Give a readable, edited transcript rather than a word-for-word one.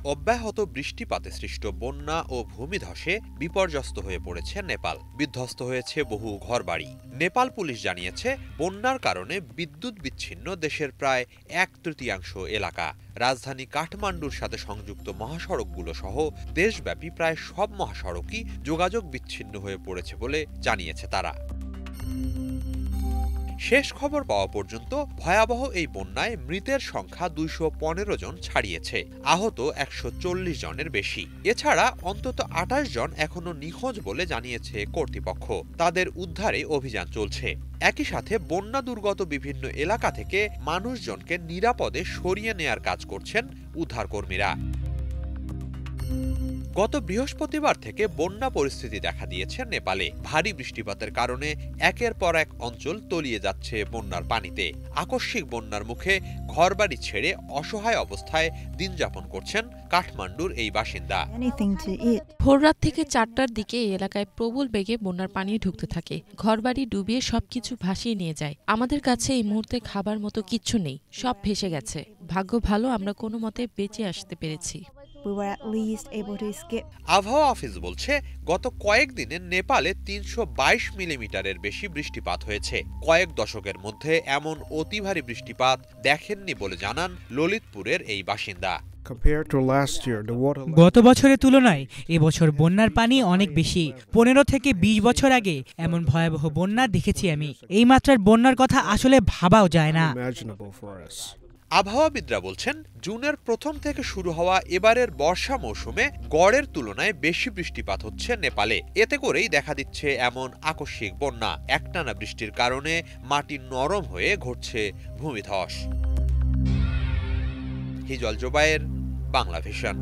অব্যাহত বৃষ্টিপাতে সৃষ্ট বন্যা ও ভূমিধসে বিপর্যস্ত হয়ে পড়েছে নেপাল। বিধ্বস্ত হয়েছে বহু ঘরবাড়ি। নেপাল পুলিশ জানিয়েছে, বন্যার কারণে বিদ্যুৎ বিচ্ছিন্ন দেশের প্রায় 1/3 এলাকা। রাজধানী কাঠমান্ডুর সাথে সংযুক্ত মহাসড়কগুলো সহ দেশব্যাপী প্রায় সব মহাসড়কই যোগাযোগ বিচ্ছিন্ন হয়ে পড়েছে বলে জানিয়েছে তারা। শেষ খবর পাওয়া পর্যন্ত ভয়াবহ এই বন্যায় মৃতের সংখ্যা 215 জন ছাড়িয়েছে, আহত 140 জনের বেশি। এছাড়া অন্তত 28 জন এখনো নিখোঁজ বলে জানিয়েছে কর্তৃপক্ষ। তাদের উদ্ধারে অভিযান চলছে। একই সাথে বন্যা দুর্গত বিভিন্ন এলাকা থেকে মানুষজনকে নিরাপদে সরিয়ে নেয়ার কাজ করছেন উদ্ধারকর্মীরা। গত বৃহস্পতিবার থেকে বন্যা পরিস্থিতি দেখা দিয়েছে নেপালে। ভারী বৃষ্টিপাতের কারণে একের পর এক অঞ্চল তলিয়ে যাচ্ছে বন্যার পানিতে। আকস্মিক বন্যার মুখে ঘরবাড়ি ছেড়ে অসহায় অবস্থায় দিন যাপন করছেন কাঠমান্ডুর এই বাসিন্দা। ভোররাত থেকে 4টার দিকে এই এলাকায় প্রবল বেগে বন্যার পানি ঢুকতে থাকে। ঘরবাড়ি ডুবিয়ে সবকিছু ভাসিয়ে নিয়ে যায়। আমাদের কাছে এই মুহূর্তে খাবার মতো কিচ্ছু নেই, সব ভেসে গেছে। ভাগ্য ভালো আমরা কোনো মতে বেঁচে আসতে পেরেছি। আবহাওয়া অফিস বলছে, গত কয়েকদিনে নেপালে 322 মিলিমিটারের বেশি বৃষ্টিপাত হয়েছে। কয়েক দশকের মধ্যে এমন অতি ভারী বৃষ্টিপাত দেখেননি বলে জানান ললিতপুরের এই বাসিন্দা। গত বছরের তুলনায় এবছর বন্যার পানি অনেক বেশি। 15 থেকে 20 বছর আগে এমন ভয়াবহ বন্যা দেখেছি আমি। এই মাত্রার বন্যার কথা আসলে ভাবাও যায় না। আবহাওয়াবিদরা বলছেন, জুনের প্রথম থেকে শুরু হওয়া এবারের বর্ষা মৌসুমে গড়ের তুলনায় বেশি বৃষ্টিপাত হচ্ছে নেপালে। এতে করেই দেখা দিচ্ছে এমন আকস্মিক বন্যা। একটানা বৃষ্টির কারণে মাটি নরম হয়ে ঘটছে ভূমিধস। হিজল জোবায়ের, বাংলা ভিশন।